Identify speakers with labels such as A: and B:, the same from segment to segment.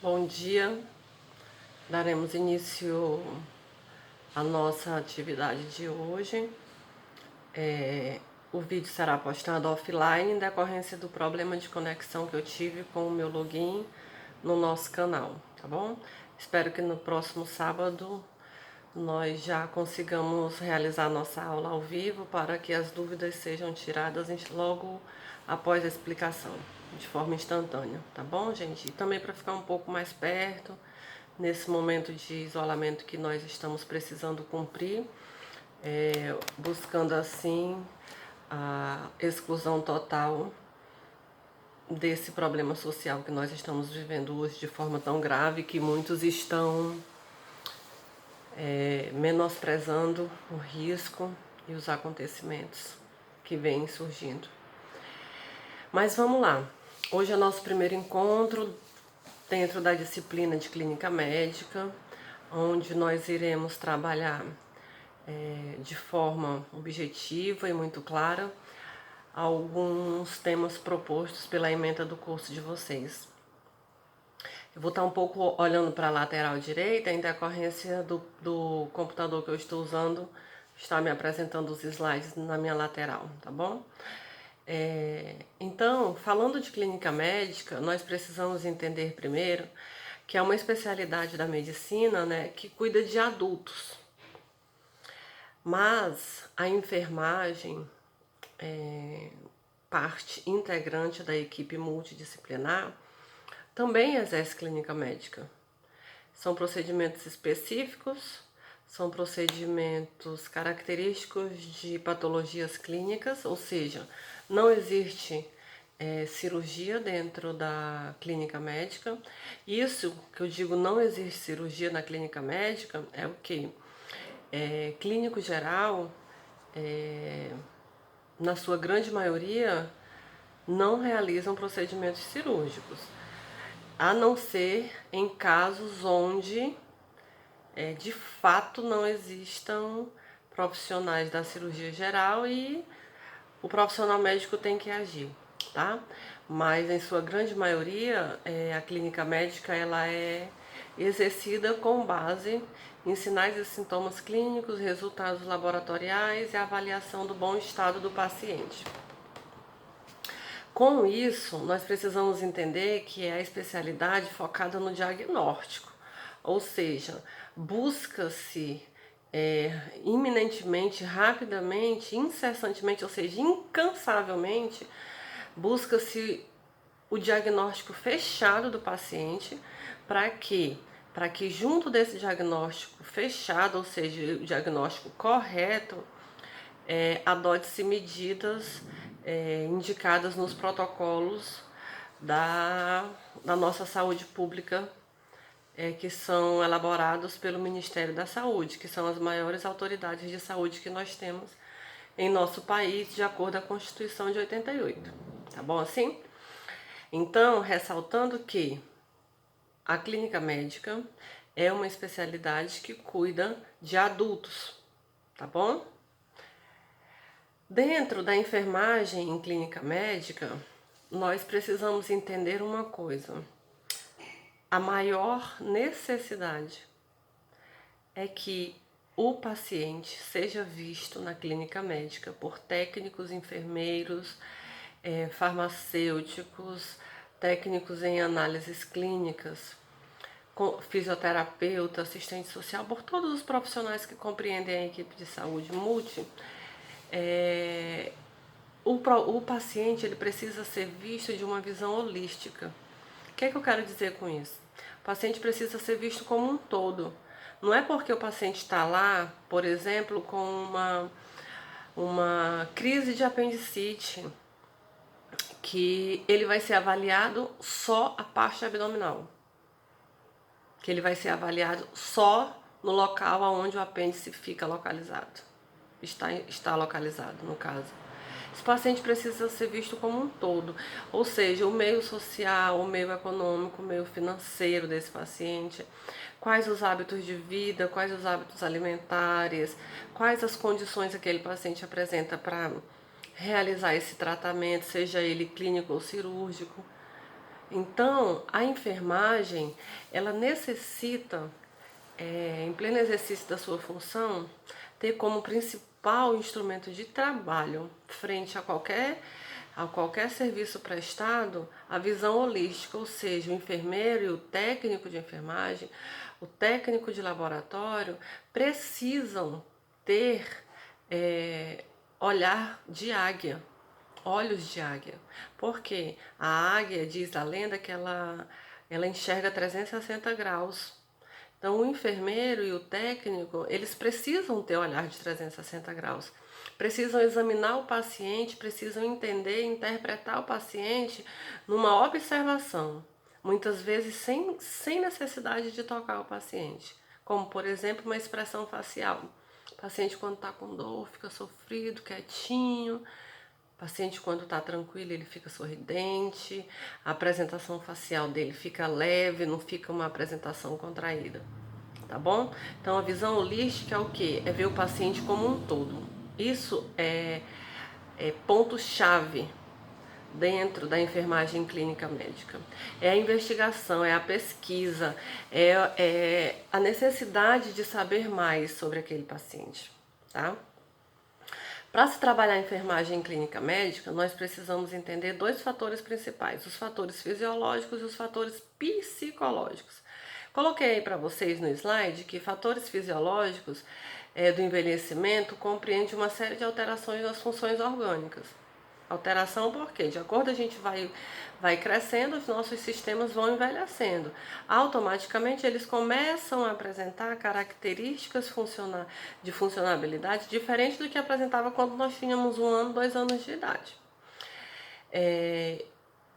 A: Bom dia, daremos início à nossa atividade de hoje. O vídeo será postado offline em decorrência do problema de conexão que eu tive com o meu login no nosso canal, tá bom? Espero que no próximo sábado nós já consigamos realizar nossa aula ao vivo para que as dúvidas sejam tiradas logo após a explicação, de forma instantânea, tá bom, gente? E também para ficar um pouco mais perto, nesse momento de isolamento que nós estamos precisando cumprir, buscando assim a exclusão total desse problema social que nós estamos vivendo hoje de forma tão grave que muitos estão menosprezando o risco e os acontecimentos que vêm surgindo. Mas vamos lá. Hoje é nosso primeiro encontro dentro da disciplina de clínica médica, onde nós iremos trabalhar de forma objetiva e muito clara alguns temas propostos pela ementa do curso de vocês. Eu vou estar um pouco olhando para a lateral direita em decorrência do computador que eu estou usando, está me apresentando os slides na minha lateral, tá bom? Então, falando de clínica médica, nós precisamos entender primeiro que é uma especialidade da medicina, né, que cuida de adultos. Mas a enfermagem parte integrante da equipe multidisciplinar, também exerce clínica médica. São procedimentos específicos, são procedimentos característicos de patologias clínicas, ou seja, não existe cirurgia dentro da clínica médica. Isso que eu digo não existe cirurgia na clínica médica é o que? Clínico geral, na sua grande maioria, não realizam procedimentos cirúrgicos, a não ser em casos onde de fato não existam profissionais da cirurgia geral e o profissional médico tem que agir, tá? Mas em sua grande maioria, a clínica médica ela é exercida com base em sinais e sintomas clínicos, resultados laboratoriais e avaliação do bom estado do paciente. Com isso, nós precisamos entender que é a especialidade focada no diagnóstico, ou seja, busca-se iminentemente, rapidamente, incessantemente, ou seja, incansavelmente, busca-se o diagnóstico fechado do paciente para que junto desse diagnóstico fechado, ou seja, o diagnóstico correto, adote-se medidas indicadas nos protocolos da nossa saúde pública, que são elaborados pelo Ministério da Saúde, que são as maiores autoridades de saúde que nós temos em nosso país, de acordo com a Constituição de 88. Tá bom assim? Então, ressaltando que a clínica médica é uma especialidade que cuida de adultos, tá bom? Dentro da enfermagem em clínica médica, nós precisamos entender uma coisa. A maior necessidade é que o paciente seja visto na clínica médica por técnicos, enfermeiros, farmacêuticos, técnicos em análises clínicas, fisioterapeuta, assistente social, por todos os profissionais que compreendem a equipe de saúde multi. O paciente ele precisa ser visto de uma visão holística. O que é que eu quero dizer com isso? O paciente precisa ser visto como um todo. Não é porque o paciente está lá, por exemplo, com uma crise de apendicite, que ele vai ser avaliado só a parte abdominal. Que ele vai ser avaliado só no local onde o apêndice fica localizado. Está localizado, no caso. Esse paciente precisa ser visto como um todo, ou seja, o meio social, o meio econômico, o meio financeiro desse paciente, quais os hábitos de vida, quais os hábitos alimentares, quais as condições que aquele paciente apresenta para realizar esse tratamento, seja ele clínico ou cirúrgico. Então, a enfermagem, ela necessita, em pleno exercício da sua função, ter como principal instrumento de trabalho frente a qualquer serviço prestado, a visão holística, ou seja, o enfermeiro e o técnico de enfermagem, o técnico de laboratório precisam ter olhar de águia, olhos de águia. Porque a águia, diz a lenda, que ela enxerga 360 graus. Então, o enfermeiro e o técnico, eles precisam ter olhar de 360 graus. Precisam examinar o paciente, precisam entender e interpretar o paciente numa observação. Muitas vezes sem necessidade de tocar o paciente. Como, por exemplo, uma expressão facial. O paciente, quando está com dor, fica sofrido, quietinho. O paciente, quando está tranquilo, ele fica sorridente. A apresentação facial dele fica leve, não fica uma apresentação contraída. Tá bom? Então, a visão holística é o quê? É ver o paciente como um todo. Isso é ponto-chave dentro da enfermagem clínica médica. É a investigação, é a pesquisa, é a necessidade de saber mais sobre aquele paciente, tá? Para se trabalhar a enfermagem clínica médica, nós precisamos entender dois fatores principais, os fatores fisiológicos e os fatores psicológicos. Coloquei aí para vocês no slide que fatores fisiológicos do envelhecimento compreende uma série de alterações das funções orgânicas. Alteração porque, de acordo a gente vai crescendo, os nossos sistemas vão envelhecendo. Automaticamente eles começam a apresentar características de funcionabilidade diferente do que apresentava quando nós tínhamos 1 ano, 2 anos de idade.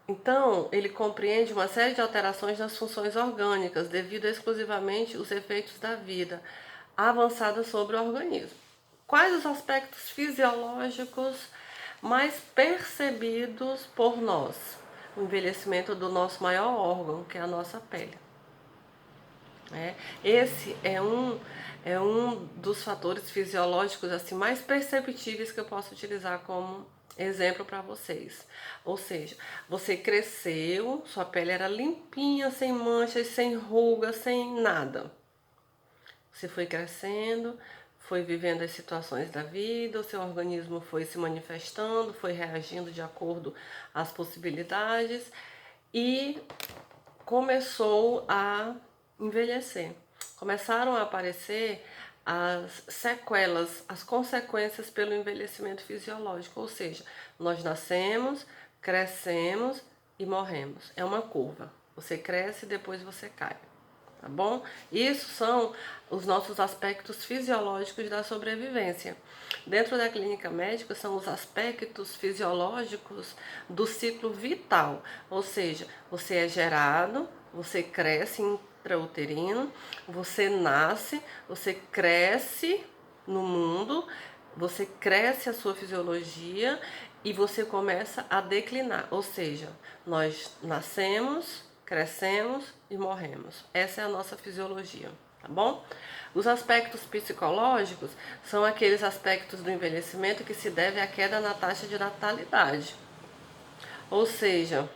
A: Então, ele compreende uma série de alterações nas funções orgânicas, devido exclusivamente aos efeitos da vida avançada sobre o organismo. Quais os aspectos fisiológicos mais percebidos por nós? O envelhecimento do nosso maior órgão, que é a nossa pele. Esse é um dos fatores fisiológicos assim mais perceptíveis que eu posso utilizar como exemplo para vocês. Ou seja, você cresceu, sua pele era limpinha, sem manchas, sem rugas, sem nada. Você foi crescendo, foi vivendo as situações da vida, o seu organismo foi se manifestando, foi reagindo de acordo às possibilidades e começou a envelhecer. Começaram a aparecer as sequelas, as consequências pelo envelhecimento fisiológico, ou seja, nós nascemos, crescemos e morremos. É uma curva. Você cresce e depois você cai. Tá bom? Isso são os nossos aspectos fisiológicos da sobrevivência. Dentro da clínica médica são os aspectos fisiológicos do ciclo vital, ou seja, você é gerado, você cresce intrauterino, você nasce, você cresce no mundo, você cresce a sua fisiologia e você começa a declinar, ou seja, nós nascemos, crescemos e morremos. Essa é a nossa fisiologia, tá bom? Os aspectos psicológicos são aqueles aspectos do envelhecimento que se deve à queda na taxa de natalidade. Ou seja,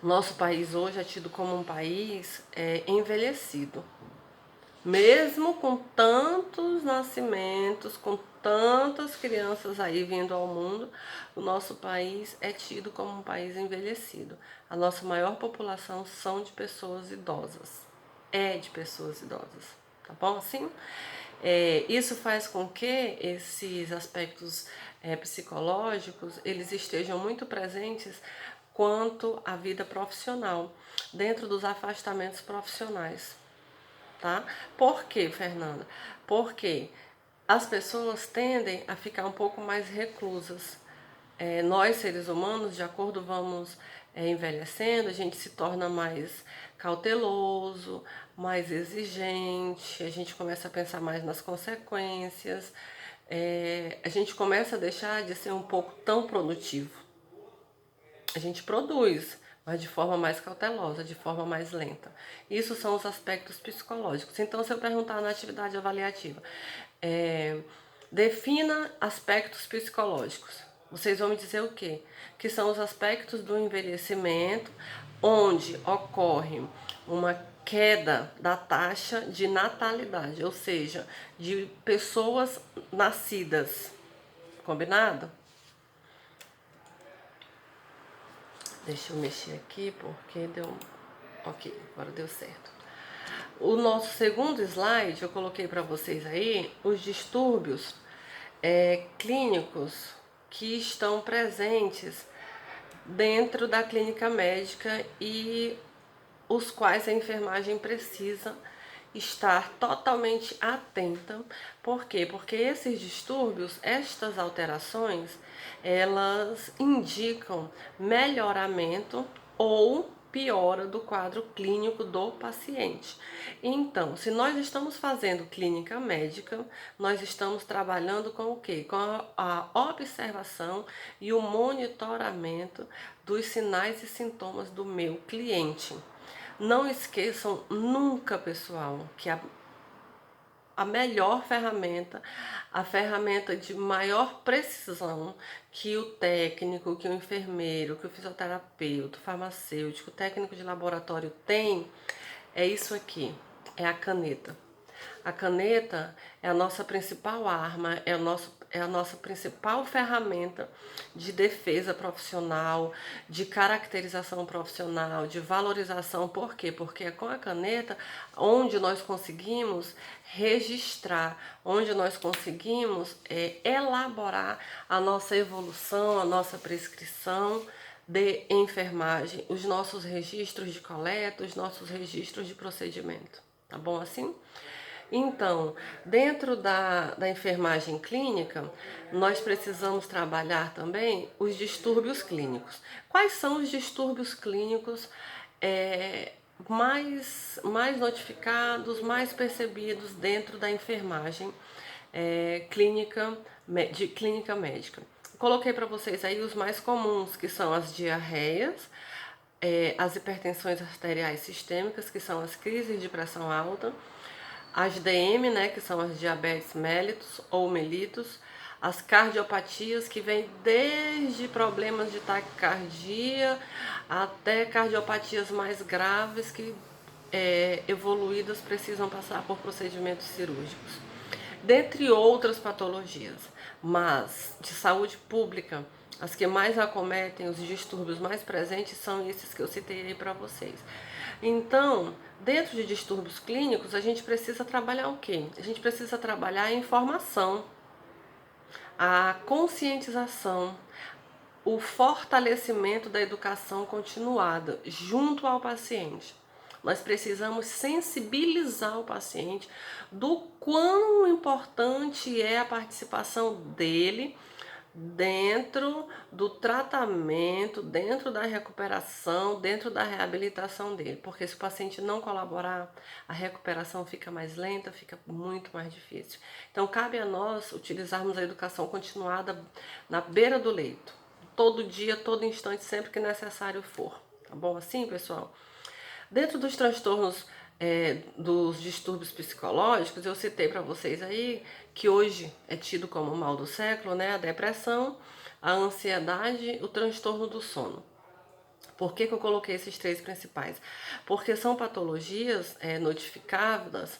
A: nosso país hoje é tido como um país envelhecido. Mesmo com tantos nascimentos, com tantas crianças aí vindo ao mundo, o nosso país é tido como um país envelhecido. A nossa maior população são de pessoas idosas. É de pessoas idosas, tá bom assim? Isso faz com que esses aspectos psicológicos, eles estejam muito presentes quanto à vida profissional, dentro dos afastamentos profissionais. Tá? Por quê, Fernanda? Porque as pessoas tendem a ficar um pouco mais reclusas. Nós, seres humanos, de acordo vamos envelhecendo, a gente se torna mais cauteloso, mais exigente, a gente começa a pensar mais nas consequências, a gente começa a deixar de ser um pouco tão produtivo. A gente produz, mas de forma mais cautelosa, de forma mais lenta. Isso são os aspectos psicológicos. Então, se eu perguntar na atividade avaliativa, defina aspectos psicológicos. Vocês vão me dizer o quê? Que são os aspectos do envelhecimento onde ocorre uma queda da taxa de natalidade, ou seja, de pessoas nascidas. Combinado? Deixa eu mexer aqui porque deu... Ok, agora deu certo. O nosso segundo slide, eu coloquei para vocês aí os distúrbios clínicos que estão presentes dentro da clínica médica e os quais a enfermagem precisa estar totalmente atenta. Por quê? Porque esses distúrbios, estas alterações, elas indicam melhoramento ou piora do quadro clínico do paciente. Então, se nós estamos fazendo clínica médica, nós estamos trabalhando com o quê? Com a observação e o monitoramento dos sinais e sintomas do meu cliente. Não esqueçam nunca, pessoal, que a melhor ferramenta, a ferramenta de maior precisão que o técnico, que o enfermeiro, que o fisioterapeuta, o farmacêutico, o técnico de laboratório tem, é isso aqui, é a caneta. A caneta é a nossa principal arma, é a nossa principal ferramenta de defesa profissional, de caracterização profissional, de valorização. Por quê? Porque é com a caneta onde nós conseguimos registrar, onde nós conseguimos elaborar a nossa evolução, a nossa prescrição de enfermagem, os nossos registros de coleta, os nossos registros de procedimento. Tá bom assim? Então, dentro da enfermagem clínica, nós precisamos trabalhar também os distúrbios clínicos. Quais são os distúrbios clínicos mais notificados, mais percebidos dentro da enfermagem clínica médica? Coloquei para vocês aí os mais comuns, que são as diarreias, as hipertensões arteriais sistêmicas, que são as crises de pressão alta, as DM, né, que são as diabetes mellitus ou mellitus, as cardiopatias, que vêm desde problemas de taquicardia até cardiopatias mais graves que evoluídas precisam passar por procedimentos cirúrgicos, dentre outras patologias. Mas de saúde pública, as que mais acometem, os distúrbios mais presentes são esses que eu citei aí para vocês. Então, dentro de distúrbios clínicos, a gente precisa trabalhar o quê? A gente precisa trabalhar a informação, a conscientização, o fortalecimento da educação continuada junto ao paciente. Nós precisamos sensibilizar o paciente do quão importante é a participação dele dentro do tratamento, dentro da recuperação, dentro da reabilitação dele. Porque se o paciente não colaborar, a recuperação fica mais lenta, fica muito mais difícil. Então, cabe a nós utilizarmos a educação continuada na beira do leito, todo dia, todo instante, sempre que necessário for. Tá bom assim, pessoal? Dentro dos transtornos dos distúrbios psicológicos, eu citei para vocês aí que hoje é tido como o mal do século, né? A depressão, a ansiedade, o transtorno do sono. Por que eu coloquei esses três principais? Porque são patologias notificadas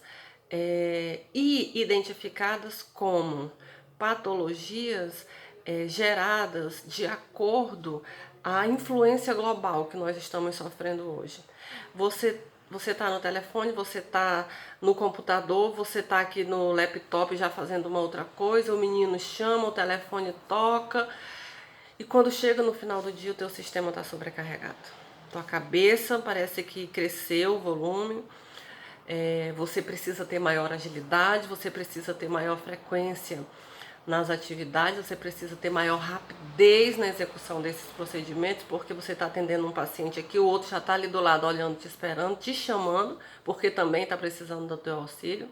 A: e identificadas como patologias geradas de acordo à influência global que nós estamos sofrendo hoje. Você está no telefone, você está no computador, você está aqui no laptop já fazendo uma outra coisa, o menino chama, o telefone toca, e quando chega no final do dia o teu sistema está sobrecarregado. Tua cabeça parece que cresceu o volume, você precisa ter maior agilidade, você precisa ter maior frequência nas atividades, você precisa ter maior rapidez na execução desses procedimentos, porque você está atendendo um paciente aqui, o outro já está ali do lado olhando, te esperando, te chamando, porque também está precisando do teu auxílio.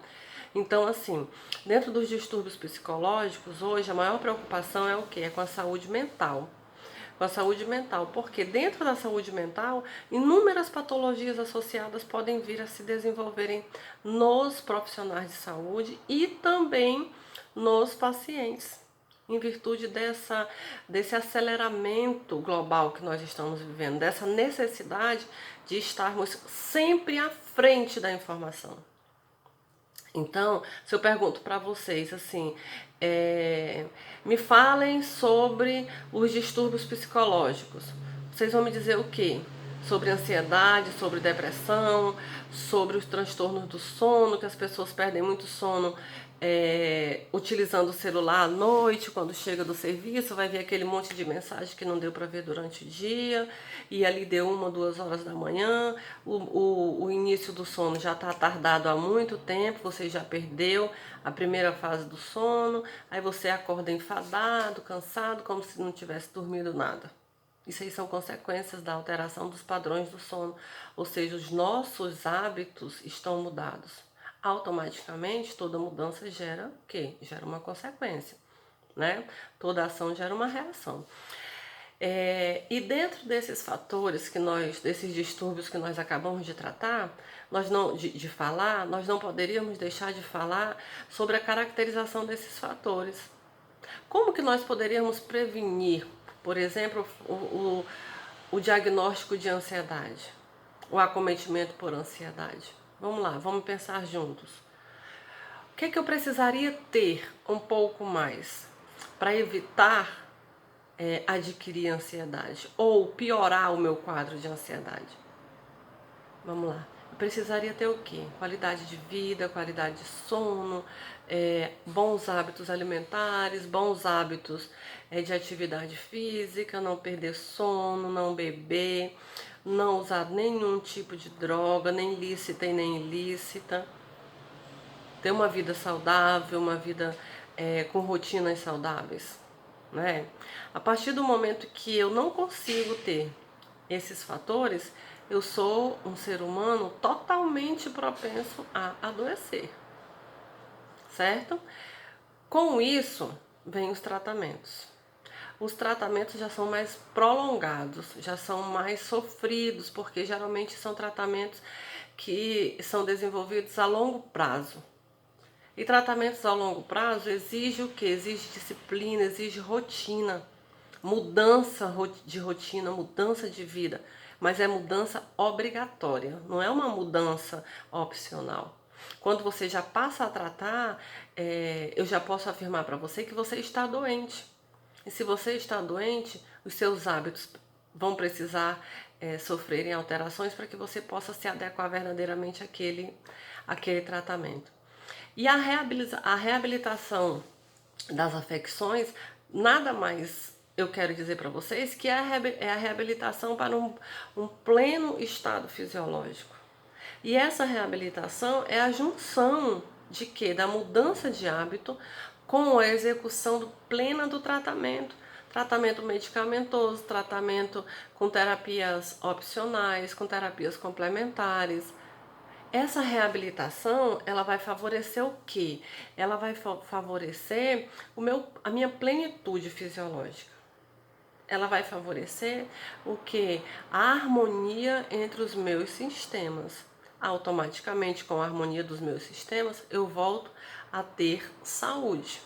A: Então, assim, dentro dos distúrbios psicológicos, hoje a maior preocupação é o quê? É com a saúde mental. Com a saúde mental, porque dentro da saúde mental, inúmeras patologias associadas podem vir a se desenvolverem nos profissionais de saúde e também nos pacientes. em virtude desse aceleramento global que nós estamos vivendo, dessa necessidade de estarmos sempre à frente da informação. Então, se eu pergunto para vocês assim, me falem sobre os distúrbios psicológicos, vocês vão me dizer o quê? Sobre ansiedade, sobre depressão, sobre os transtornos do sono, que as pessoas perdem muito sono utilizando o celular à noite, quando chega do serviço, vai ver aquele monte de mensagem que não deu para ver durante o dia, e ali deu 1, 2 horas da manhã, o início do sono já está tardado há muito tempo, você já perdeu a primeira fase do sono, aí você acorda enfadado, cansado, como se não tivesse dormido nada. Isso aí são consequências da alteração dos padrões do sono, ou seja, os nossos hábitos estão mudados. Automaticamente, toda mudança gera o quê? Gera uma consequência, né? Toda ação gera uma reação. E dentro desses fatores desses distúrbios que nós acabamos de tratar, nós não poderíamos deixar de falar sobre a caracterização desses fatores. Como que nós poderíamos prevenir, por exemplo, o diagnóstico de ansiedade, o acometimento por ansiedade? Vamos lá, vamos pensar juntos. O que eu precisaria ter um pouco mais para evitar adquirir ansiedade ou piorar o meu quadro de ansiedade? Vamos lá. Eu precisaria ter o quê? Qualidade de vida, qualidade de sono, bons hábitos alimentares, bons hábitos de atividade física, não perder sono, não beber, não usar nenhum tipo de droga, nem lícita e nem ilícita. Ter uma vida saudável, uma vida com rotinas saudáveis, né? A partir do momento que eu não consigo ter esses fatores, eu sou um ser humano totalmente propenso a adoecer, certo? Com isso, vem os tratamentos. Os tratamentos já são mais prolongados, já são mais sofridos, porque geralmente são tratamentos que são desenvolvidos a longo prazo. E tratamentos a longo prazo exige o quê? Exige disciplina, exige rotina, mudança de rotina, mudança de vida, mas é mudança obrigatória, não é uma mudança opcional. Quando você já passa a tratar, eu já posso afirmar para você que você está doente. E se você está doente, os seus hábitos vão precisar sofrerem alterações para que você possa se adequar verdadeiramente àquele tratamento. E a reabilitação das afecções, nada mais eu quero dizer para vocês que é a reabilitação para um pleno estado fisiológico. E essa reabilitação é a junção de quê? Da mudança de hábito com a execução plena do tratamento. Tratamento medicamentoso, tratamento com terapias opcionais, com terapias complementares. Essa reabilitação, ela vai favorecer o quê? Ela vai favorecer a minha plenitude fisiológica. Ela vai favorecer o quê? A harmonia entre os meus sistemas. Automaticamente, com a harmonia dos meus sistemas, eu volto a ter saúde.